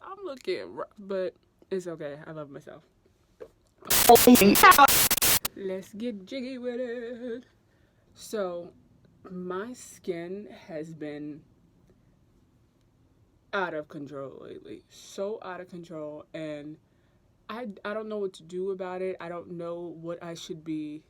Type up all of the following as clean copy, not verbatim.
I'm looking rough, but it's okay. I love myself. Let's get jiggy with it. So, my skin has been out of control lately. So out of control, and I don't know what to do about it. I don't know what I should be.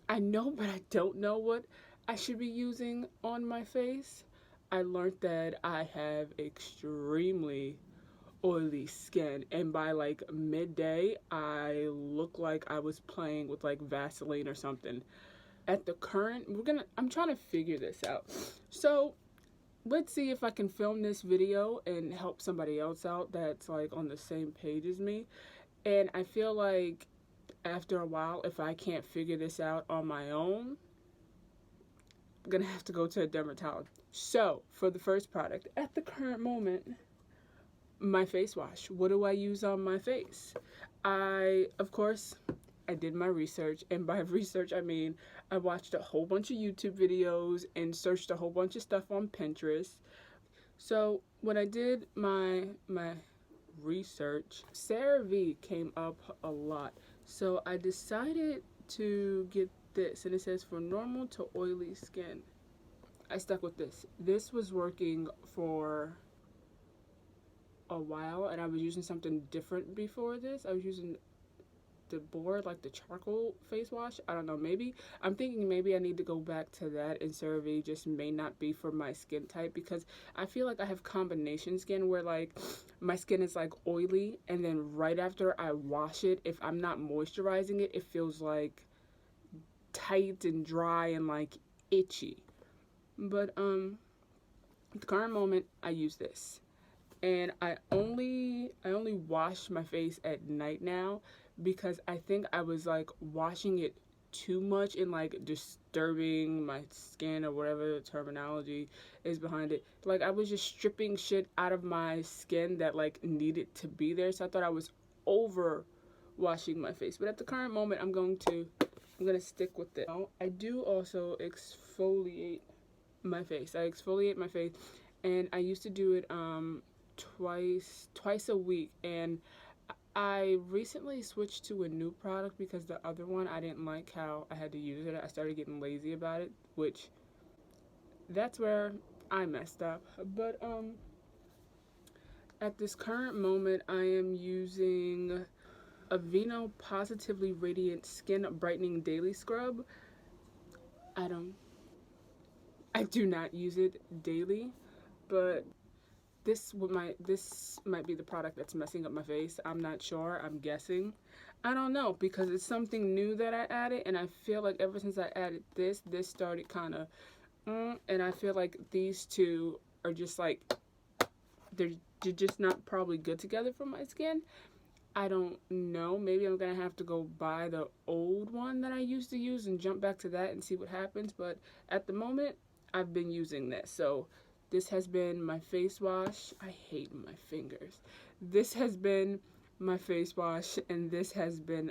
I know, but I don't know what I should be using on my face. I learned that I have extremely oily skin, and by like midday I look like I was playing with like Vaseline or something. At the current, I'm trying to figure this out. So let's see if I can film this video and help somebody else out that's like on the same page as me. And I feel like after a while, if I can't figure this out on my own, I'm gonna have to go to a dermatologist. So for the first product, at the current moment, my face wash. What do I use on my face? Of course, I did my research, and by research I mean I watched a whole bunch of YouTube videos and searched a whole bunch of stuff on Pinterest. So when I did my research, CeraVe came up a lot. So I decided to get this, and it says for normal to oily skin. I stuck with this. This was working for a while, and I was using something different before this. I was using the board, like the charcoal face wash. I don't know, maybe I'm thinking maybe I need to go back to that, and CeraVe just may not be for my skin type, because I feel like I have combination skin where like my skin is like oily, and then right after I wash it, if I'm not moisturizing it, it feels like tight and dry and like itchy. But at the current moment I use this, and I only wash my face at night now, because I think I was like washing it too much and like disturbing my skin, or whatever the terminology is behind it. Like I was just stripping shit out of my skin that like needed to be there. So I thought I was over washing my face. But at the current moment I'm gonna stick with it. I do also exfoliate my face. I exfoliate my face, and I used to do it twice a week, and I recently switched to a new product because the other one I didn't like how I had to use it. I started getting lazy about it, which that's where I messed up. But at this current moment I am using Aveeno Positively Radiant Skin Brightening Daily Scrub. I don't I do not use it daily, but this might be the product that's messing up my face. I'm not sure. I'm guessing. I don't know, because it's something new that I added, and I feel like ever since I added this started kind of and I feel like these two are just like they're just not probably good together for my skin. I don't know. Maybe I'm gonna have to go buy the old one that I used to use and jump back to that and see what happens. But at the moment, I've been using this. So this has been my face wash. I hate my fingers. This has been my face wash, and this has been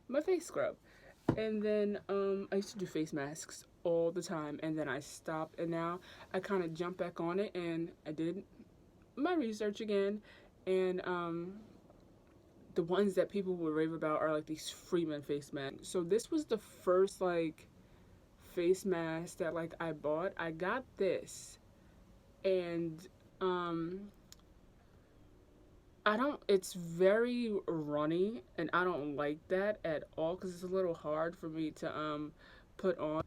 my face scrub. And then I used to do face masks all the time, and then I stopped, and now I kind of jumped back on it, and I did my research again, and the ones that people would rave about are like these Freeman face masks. So this was the first like face mask that like I bought. I got this, and um I don't it's very runny, and I don't like that at all, cuz it's a little hard for me to put on.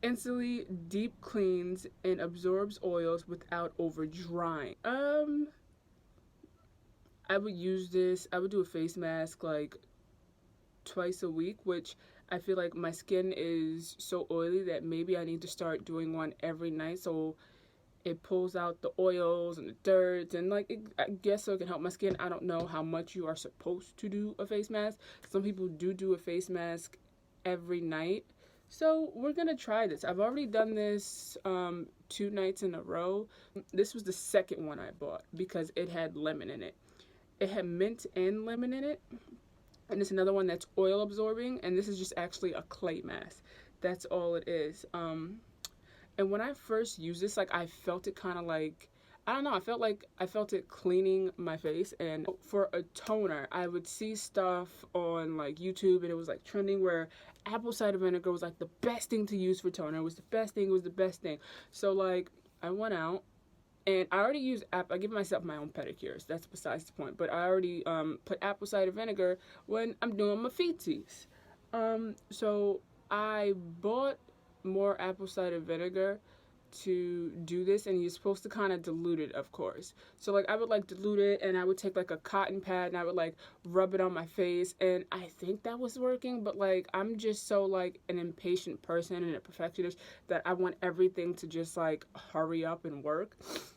Instantly deep cleans and absorbs oils without over drying. I would use this. I would do a face mask like twice a week, which I feel like my skin is so oily that maybe I need to start doing one every night, so it pulls out the oils and the dirt, and like I guess so it can help my skin. I don't know how much you are supposed to do a face mask. Some people do a face mask every night. So we're gonna try this. I've already done this 2 nights in a row. This was the second one I bought because it had lemon in it. It had mint and lemon in it, and it's another one that's oil absorbing, and this is just actually a clay mask. That's all it is. And when I first used this, like I felt it kind of like I don't know, I felt it cleaning my face. And for a toner, I would see stuff on like YouTube, and it was like trending where apple cider vinegar was like the best thing to use for toner. It was the best thing, it was the best thing. So like I went out and I already use I give myself my own pedicures. That's besides the point. But I already put apple cider vinegar when I'm doing my feetsies. So I bought more apple cider vinegar to do this, and you're supposed to kind of dilute it, of course. So like I would like dilute it, and I would take like a cotton pad and I would like rub it on my face, and I think that was working. But like I'm just so like an impatient person and a perfectionist that I want everything to just like hurry up and work.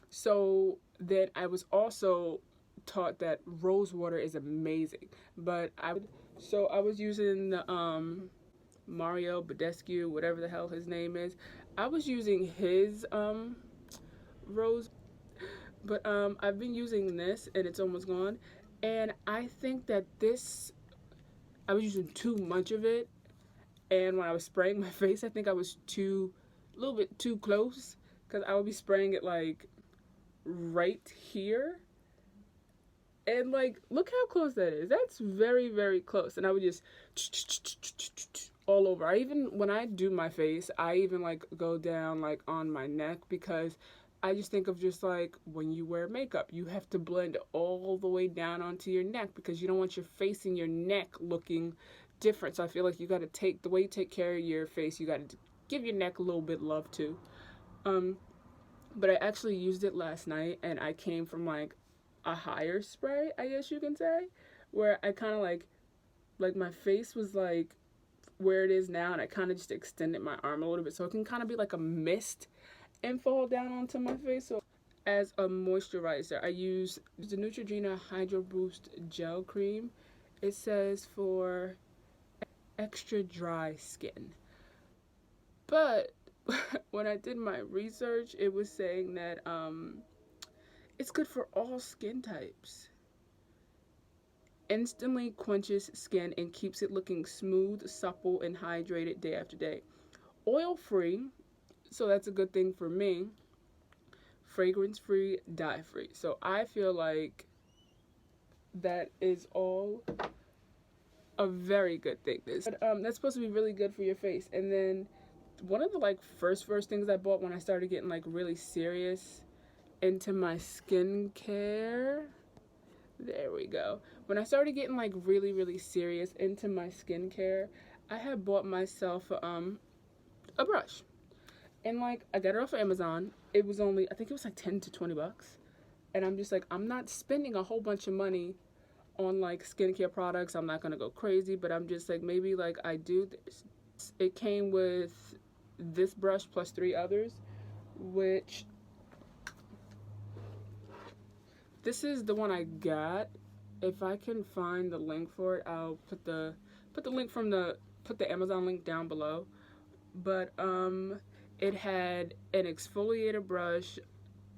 So then I was also taught that rose water is amazing, but I was using the Mario Badescu, whatever the hell his name is. I was using his rose, but I've been using this and it's almost gone. And I think that this, I was using too much of it. And when I was spraying my face, I think I was a little bit too close, because I would be spraying it like right here. And like, look how close that is. That's very, very close. And I would just all over. I even, when I do my face, I even like go down like on my neck, because I just think of just like when you wear makeup, you have to blend all the way down onto your neck, because you don't want your face and your neck looking different. So I feel like you got to take the way you take care of your face, you got to give your neck a little bit love too. Um, but I actually used it last night, and I came from like a higher spray, I guess you can say, where I kind of like my face was like where it is now, and I kind of just extended my arm a little bit, so it can kind of be like a mist and fall down onto my face. So as a moisturizer, I use the Neutrogena Hydro Boost Gel Cream. It says for extra dry skin, but when I did my research, it was saying that it's good for all skin types. Instantly quenches skin and keeps it looking smooth, supple, and hydrated day after day. Oil free, so that's a good thing for me. Fragrance free, dye free. So I feel like that is all a very good thing. That's supposed to be really good for your face. And then one of the like first things I bought when I started getting like really serious into my skincare. There we go. When I started getting like really serious into my skincare, I had bought myself a brush. And like I got it off of Amazon. It was only, I think it was like 10 to 20 bucks. And I'm just like, I'm not spending a whole bunch of money on like skincare products. I'm not gonna go crazy, but I'm just like, maybe like I do this. It came with this brush plus 3 others, which this is the one I got. If I can find the link for it, I'll put the link from the Amazon link down below. But it had an exfoliator brush,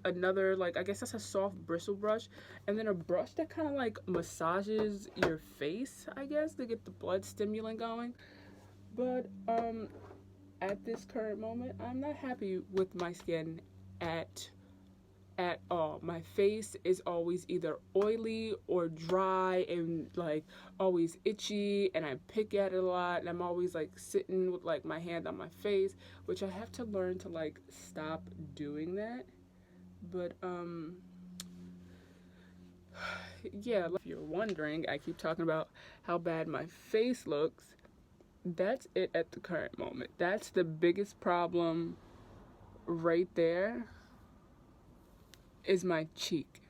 another like, I guess that's a soft bristle brush, and then a brush that kind of like massages your face, I guess, to get the blood stimulant going. But at this current moment, I'm not happy with my skin at all. My face is always either oily or dry and like always itchy, and I pick at it a lot, and I'm always like sitting with like my hand on my face, which I have to learn to like stop doing that. But yeah, if you're wondering, I keep talking about how bad my face looks. That's it at the current moment. That's the biggest problem right there, is my cheek.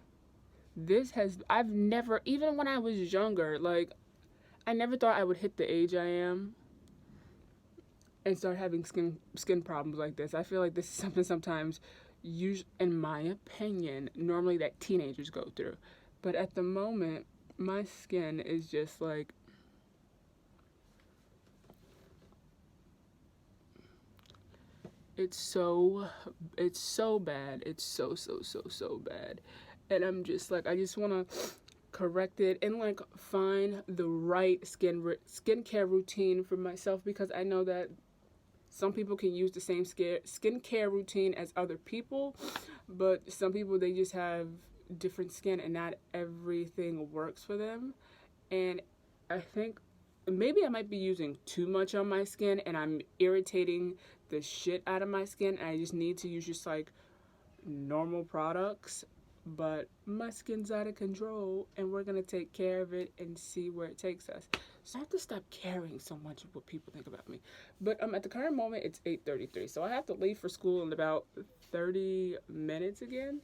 I've never, even when I was younger, like, I never thought I would hit the age I am and start having skin problems like this. I feel like this is something sometimes, in my opinion, normally that teenagers go through. But at the moment, my skin is just like, it's so bad. It's so bad. And I'm just like, I just want to correct it and like find the right skincare routine for myself, because I know that some people can use the same skincare routine as other people, but some people, they just have different skin and not everything works for them. And I think maybe I might be using too much on my skin and I'm irritating the shit out of my skin, and I just need to use just like normal products. But my skin's out of control and we're gonna take care of it and see where it takes us. So I have to stop caring so much of what people think about me. But at the current moment it's 8:33, so I have to leave for school in about 30 minutes again.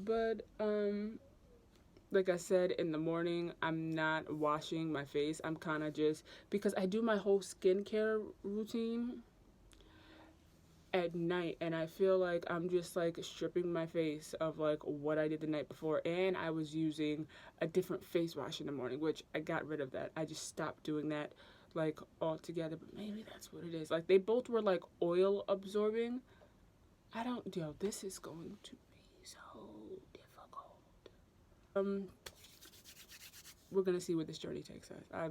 But like I said, in the morning, I'm not washing my face. I'm kind of just, because I do my whole skincare routine at night, and I feel like I'm just like stripping my face of like what I did the night before. And I was using a different face wash in the morning, which I got rid of that. I just stopped doing that like altogether. But maybe that's what it is. Like they both were like oil absorbing. I don't, yo, this is going to be so difficult. We're gonna see where this journey takes us. I'm